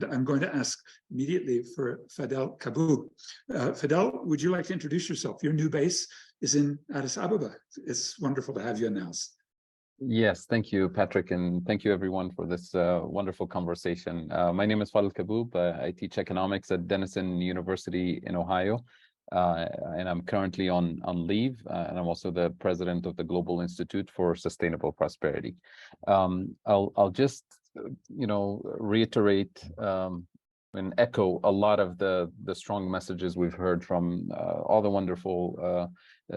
I'm going to ask immediately for Fadhel Kaboub. Fadhel, would you like to introduce yourself? Your new base is in Addis Ababa. It's wonderful to have you announced. Yes, thank you, Patrick, and thank you everyone for this wonderful conversation. My name is Fadhel Kaboub. I teach economics at Denison University in Ohio, and I'm currently on leave, and I'm also the president of the Global Institute for Sustainable Prosperity. I'll just, reiterate and echo a lot of the strong messages we've heard from all the wonderful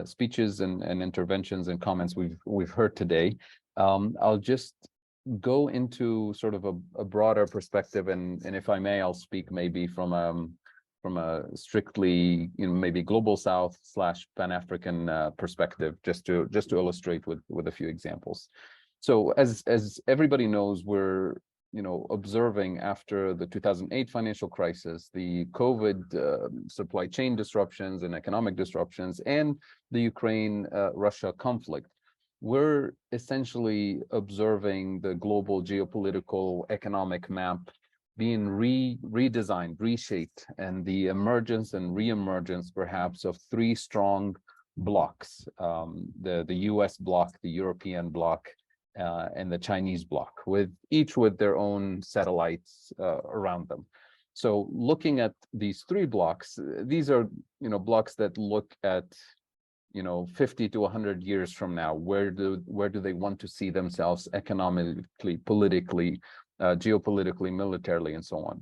speeches and interventions and comments we've heard today. I'll just go into sort of a broader perspective, and if I may, I'll speak maybe from a strictly maybe global South / Pan-African perspective, just to illustrate with a few examples. So as everybody knows, we're observing after the 2008 financial crisis, the COVID supply chain disruptions and economic disruptions, and the Ukraine-Russia conflict. We're essentially observing the global geopolitical economic map being redesigned, reshaped, and the emergence and reemergence perhaps of three strong blocks, the US bloc, the European bloc, and the Chinese bloc, each with their own satellites around them. So looking at these three blocks, these are blocks that look at 50 to 100 years from now. Where do they want to see themselves economically, politically, geopolitically, militarily, and so on?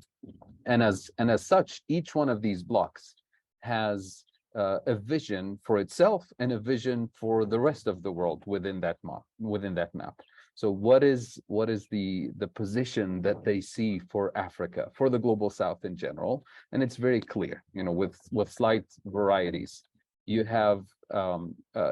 And as such, each one of these blocks has a vision for itself and a vision for the rest of the world within that map. So what is the position that they see for Africa, for the global South in general? And it's very clear, with slight varieties. You have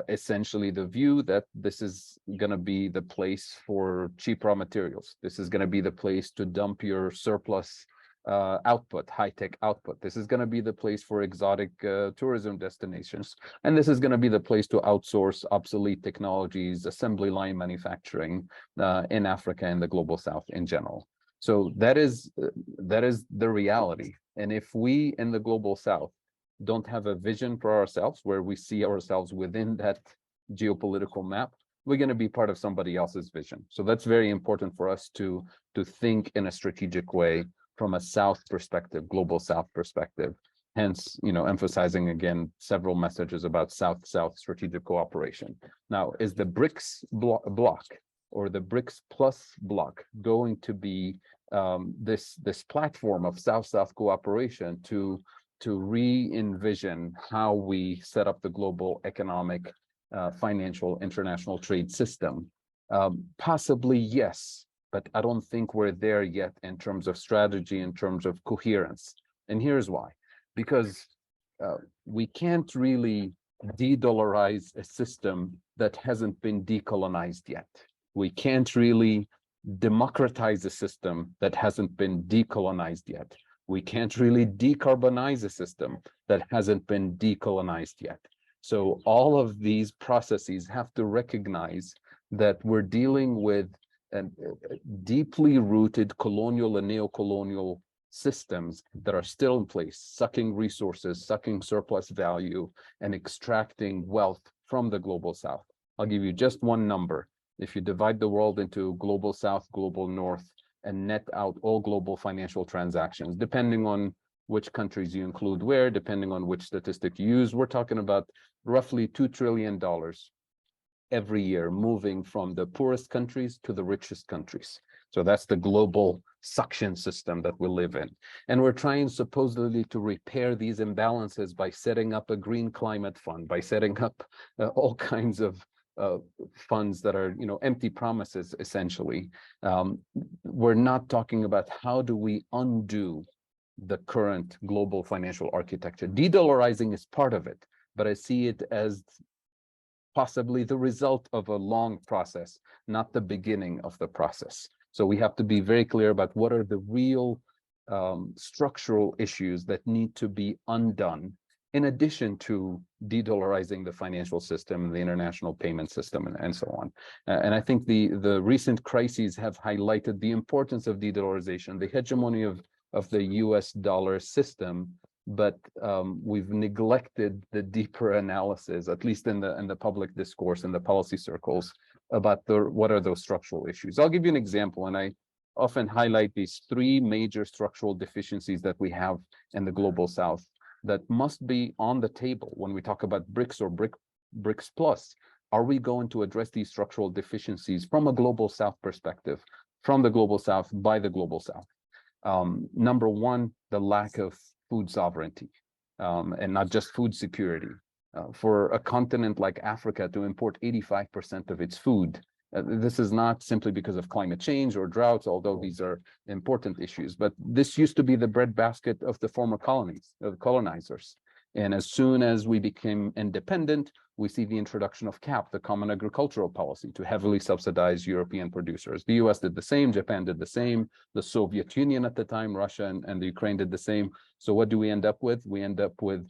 essentially the view that this is going to be the place for cheap raw materials. This is going to be the place to dump your surplus output, high-tech output. This is going to be the place for exotic tourism destinations. And this is going to be the place to outsource obsolete technologies, assembly line manufacturing in Africa and the global South in general. So that is the reality. And if we in the global South don't have a vision for ourselves where we see ourselves within that geopolitical map, we're going to be part of somebody else's vision. So that's very important for us to think in a strategic way from a South perspective, global South perspective. Hence, emphasizing again several messages about South-South strategic cooperation. Now, is the BRICS bloc or the BRICS plus bloc going to be this platform of South-South cooperation to re-envision how we set up the global economic, financial, international trade system? Possibly yes, but I don't think we're there yet in terms of strategy, in terms of coherence. And here's why. Because we can't really de-dollarize a system that hasn't been decolonized yet. We can't really democratize a system that hasn't been decolonized yet. We can't really decarbonize a system that hasn't been decolonized yet. So all of these processes have to recognize that we're dealing with deeply rooted colonial and neo-colonial systems that are still in place, sucking resources, sucking surplus value, and extracting wealth from the global South. I'll give you just one number. If you divide the world into global South, global North, and net out all global financial transactions, depending on which countries you include where, depending on which statistic you use, we're talking about roughly $2 trillion every year moving from the poorest countries to the richest countries. So that's the global suction system that we live in. And we're trying supposedly to repair these imbalances by setting up a green climate fund, by setting up all kinds of funds that are, empty promises, essentially. We're not talking about how do we undo the current global financial architecture. De-dollarizing is part of it, but I see it as possibly the result of a long process, not the beginning of the process. So we have to be very clear about what are the real structural issues that need to be undone, in addition to de-dollarizing the financial system, the international payment system, and so on. And I think the recent crises have highlighted the importance of de-dollarization, the hegemony of of the US dollar system, but we've neglected the deeper analysis, at least in the public discourse, in the policy circles, about what are those structural issues. I'll give you an example, and I often highlight these three major structural deficiencies that we have in the global South that must be on the table when we talk about BRICS or BRICS Plus. Are we going to address these structural deficiencies from a global South perspective, from the global South, by the global South? Number one, the lack of food sovereignty, and not just food security. For a continent like Africa to import 85% of its food, this is not simply because of climate change or droughts, although these are important issues, but this used to be the breadbasket of the former colonies, of colonizers. And as soon as we became independent, we see the introduction of CAP, the Common Agricultural Policy, to heavily subsidize European producers. The US did the same, Japan did the same, the Soviet Union at the time, Russia and the Ukraine did the same. So what do we end up with? We end up with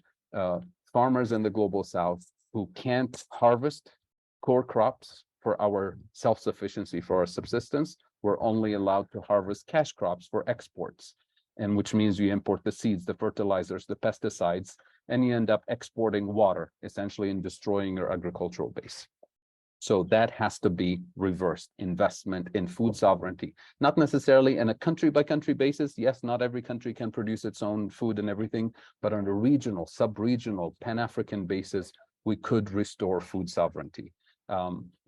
farmers in the global South who can't harvest core crops for our self-sufficiency, for our subsistence. We're only allowed to harvest cash crops for exports, and which means you import the seeds, the fertilizers, the pesticides, and you end up exporting water, essentially, and destroying your agricultural base. So that has to be reversed. Investment in food sovereignty, not necessarily on a country-by-country basis. Yes, not every country can produce its own food and everything, but on a regional, sub-regional, Pan-African basis, we could restore food sovereignty.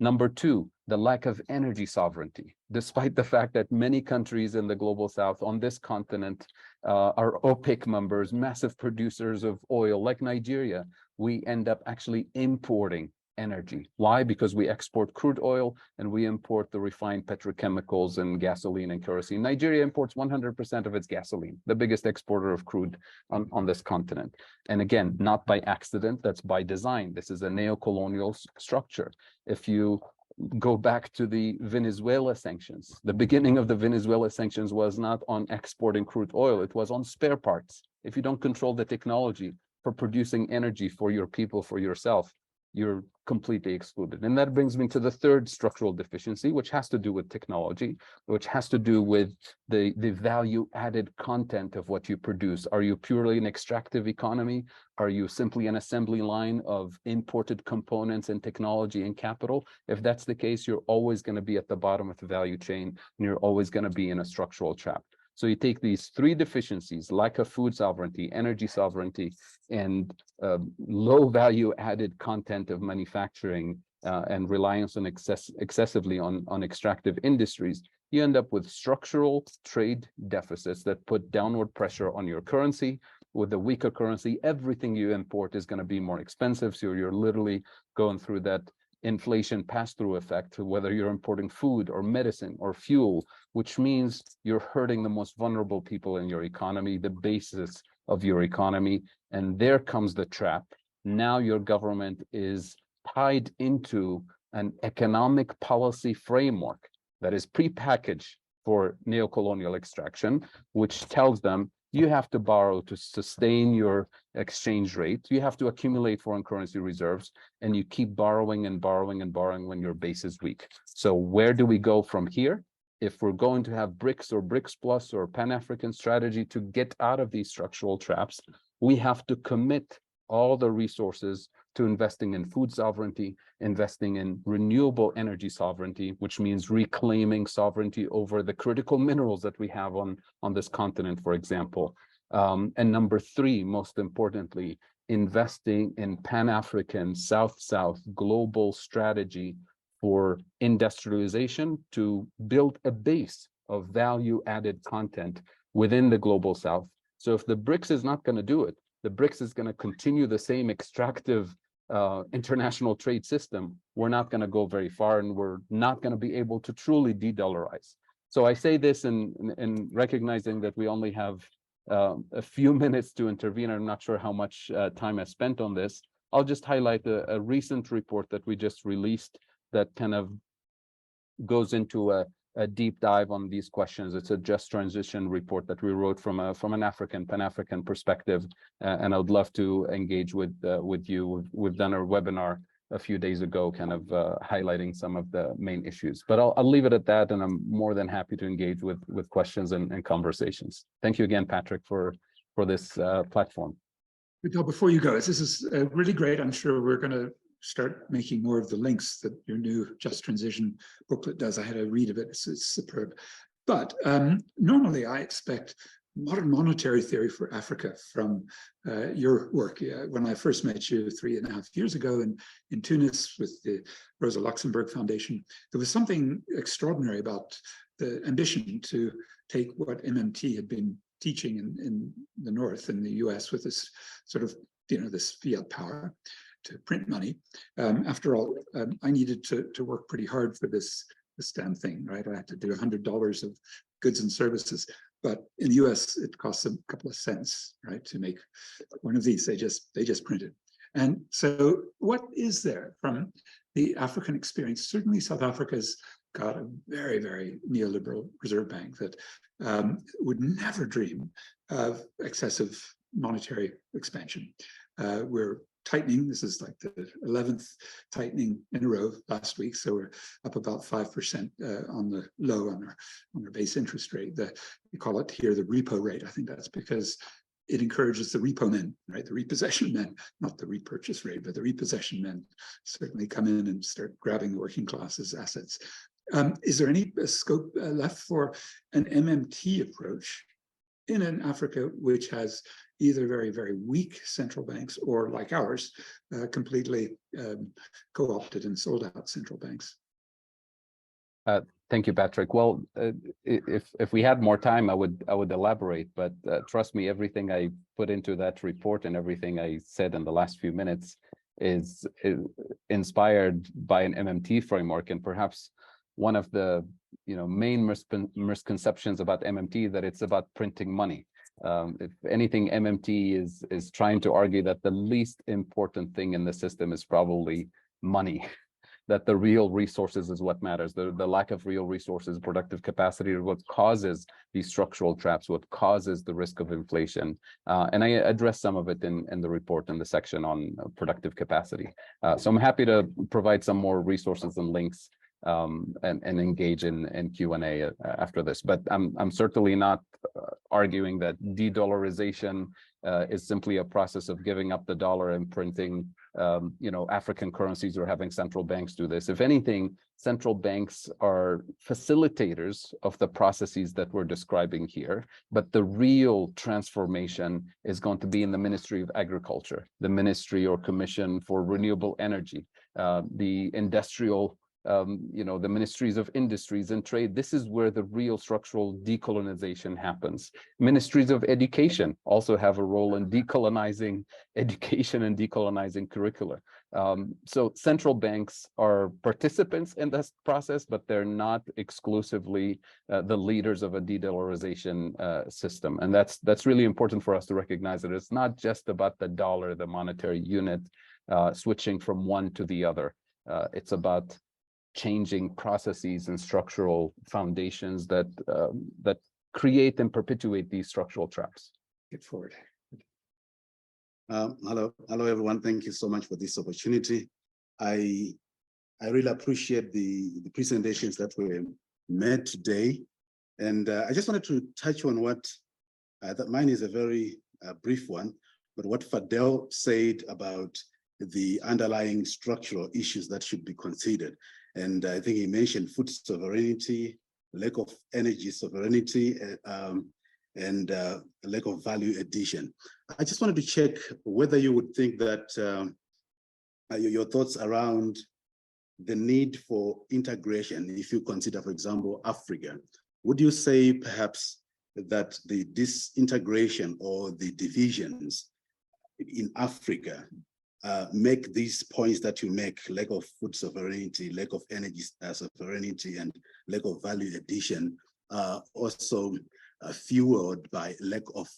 Number two, the lack of energy sovereignty. Despite the fact that many countries in the global South on this continent are OPEC members, massive producers of oil, like Nigeria, we end up actually importing energy. Why? Because we export crude oil and we import the refined petrochemicals and gasoline and kerosene. Nigeria imports 100% of its gasoline, the biggest exporter of crude on this continent. And again, not by accident, that's by design. This is a neo-colonial structure. If you go back to the Venezuela sanctions, the beginning of the Venezuela sanctions was not on exporting crude oil, it was on spare parts. If you don't control the technology for producing energy for your people, for yourself, you're completely excluded. And that brings me to the third structural deficiency, which has to do with technology, which has to do with the value added content of what you produce. Are you purely an extractive economy? Are you simply an assembly line of imported components and technology and capital? If that's the case, you're always going to be at the bottom of the value chain, and you're always going to be in a structural trap. So you take these three deficiencies, lack of food sovereignty, energy sovereignty, and low value added content of manufacturing and reliance on excessively on extractive industries, you end up with structural trade deficits that put downward pressure on your currency. With a weaker currency, everything you import is going to be more expensive. So you're literally going through that inflation pass-through effect, whether you're importing food or medicine or fuel, which means you're hurting the most vulnerable people in your economy, the basis of your economy. And there comes the trap. Now your government is tied into an economic policy framework that is prepackaged for neocolonial extraction, which tells them you have to borrow to sustain your exchange rate. You have to accumulate foreign currency reserves, and you keep borrowing and borrowing and borrowing when your base is weak. So where do we go from here? If we're going to have BRICS or BRICS Plus or Pan-African strategy to get out of these structural traps, we have to commit all the resources to investing in food sovereignty, investing in renewable energy sovereignty, which means reclaiming sovereignty over the critical minerals that we have on this continent, for example. And number three, most importantly, investing in Pan-African, South-South global strategy for industrialization to build a base of value-added content within the global South. So if the BRICS is not going to do it, the BRICS is going to continue the same extractive international trade system, we're not going to go very far, and we're not going to be able to truly de-dollarize. So I say this in recognizing that we only have a few minutes to intervene. I'm not sure how much time I spent on this. I'll just highlight a recent report that we just released that kind of goes into a deep dive on these questions. It's a just transition report that we wrote from an Pan-African perspective, and I would love to engage with you. We've done a webinar a few days ago, kind of highlighting some of the main issues. But I'll leave it at that, and I'm more than happy to engage with questions and conversations. Thank you again, Patrick, for this platform. Before you go, this is really great. I'm sure we're going to start making more of the links that your new Just Transition booklet does. I had a read of it. It's superb. But normally I expect modern monetary theory for Africa from your work. When I first met you 3.5 years ago in Tunis with the Rosa Luxemburg Foundation, there was something extraordinary about the ambition to take what MMT had been teaching in the North, in the US, with this sort of, this fiat power to print money. After all, I needed to work pretty hard for this damn thing, right? I had to do $100 of goods and services. But in the US, it costs a couple of cents, right, to make one of these. They just print it. And so what is there from the African experience? Certainly South Africa's got a very, very neoliberal reserve bank that would never dream of excessive monetary expansion. We're tightening. This is like the 11th tightening in a row last week. So we're up about 5% on the low on our base interest rate. We call it here the repo rate. I think that's because it encourages the repo men, right? The repossession men, not the repurchase rate, but the repossession men certainly come in and start grabbing the working class's assets. Is there any scope left for an MMT approach in an Africa which has either very, very weak central banks or, like ours, completely co-opted and sold out central banks? Thank you, Patrick. Well, if we had more time, I would elaborate, but trust me, everything I put into that report and everything I said in the last few minutes is inspired by an MMT framework. And perhaps one of the main misconceptions about MMT that it's about printing money. If anything, MMT is trying to argue that the least important thing in the system is probably money, that the real resources is what matters. The lack of real resources, productive capacity, is what causes these structural traps, what causes the risk of inflation. And I address some of it in the report in the section on productive capacity. So I'm happy to provide some more resources and links and engage in Q&A after this. But I'm certainly not arguing that de-dollarization is simply a process of giving up the dollar and printing African currencies or having central banks do this. If anything, central banks are facilitators of the processes that we're describing here, but the real transformation is going to be in the Ministry of Agriculture, the Ministry or Commission for Renewable Energy, the industrial the ministries of industries and trade. This is where the real structural decolonization happens. Ministries of education also have a role in decolonizing education and decolonizing curricula. So central banks are participants in this process, but they're not exclusively the leaders of a de-dollarization system. And that's really important for us to recognize that it's not just about the dollar, the monetary unit, switching from one to the other. It's about changing processes and structural foundations that create and perpetuate these structural traps. Get forward. Hello, everyone. Thank you so much for this opportunity. I really appreciate the presentations that were made today, and I just wanted to touch on what that mine is a very brief one, but what Fadhel said about the underlying structural issues that should be considered. And I think he mentioned food sovereignty, lack of energy sovereignty, and lack of value addition. I just wanted to check whether you would think that your thoughts around the need for integration, if you consider, for example, Africa, would you say perhaps that the disintegration or the divisions in Africa make these points that you make, lack of food sovereignty, lack of energy sovereignty, and lack of value addition, also fueled by lack of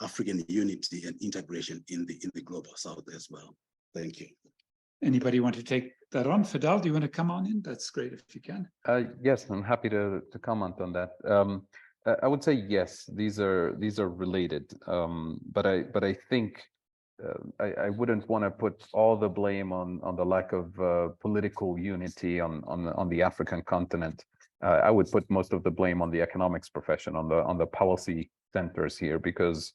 African unity and integration in the global south as well? Thank you. Anybody want to take that on? Fadhel, do you want to come on in? That's great if you can. Yes, I'm happy to comment on that. I would say yes, these are related, but I think I wouldn't want to put all the blame on the lack of political unity on the African continent. I would put most of the blame on the economics profession, on the policy centers here, because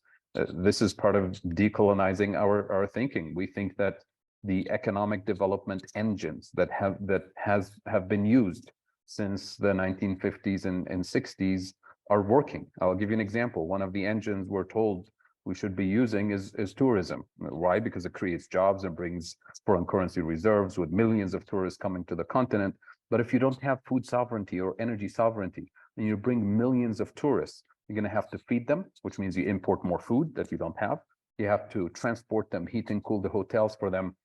this is part of decolonizing our thinking. We think that the economic development engines that have been used since the 1950s and 60s are working. I'll give you an example. One of the engines we're told we should be using is tourism. Why? Because it creates jobs and brings foreign currency reserves with millions of tourists coming to the continent. But if you don't have food sovereignty or energy sovereignty, and you bring millions of tourists, you're going to have to feed them, which means you import more food that you don't have. You have to transport them, heat and cool the hotels for them,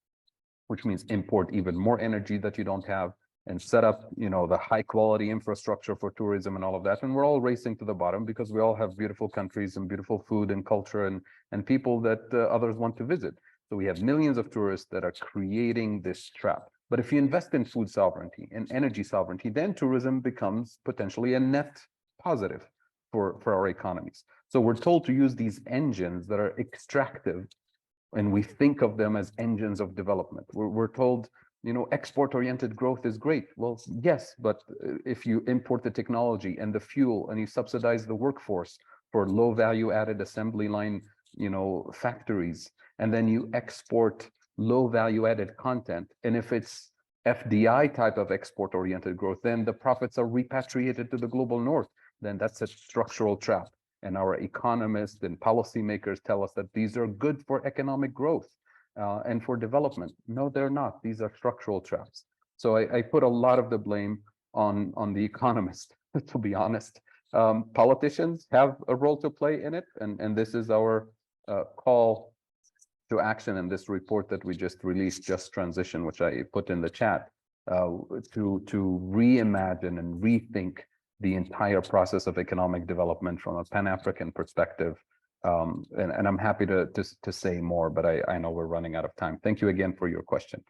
which means import even more energy that you don't have, and set up, the high quality infrastructure for tourism and all of that. And we're all racing to the bottom because we all have beautiful countries and beautiful food and culture and people that others want to visit. So we have millions of tourists that are creating this trap. But if you invest in food sovereignty and energy sovereignty, then tourism becomes potentially a net positive for our economies. So we're told to use these engines that are extractive, and we think of them as engines of development. We're told, export-oriented growth is great. Well, yes, but if you import the technology and the fuel and you subsidize the workforce for low value added assembly line, factories, and then you export low value added content, and if it's FDI type of export-oriented growth, then the profits are repatriated to the global north. Then that's a structural trap. And our economists and policymakers tell us that these are good for economic growth and for development. No, they're not. These are structural traps. So I put a lot of the blame on the economist, to be honest. Politicians have a role to play in it, and this is our call to action in this report that we just released, Just Transition, which I put in the chat, to reimagine and rethink the entire process of economic development from a Pan-African perspective. And I'm happy to say more, but I know we're running out of time. Thank you again for your question.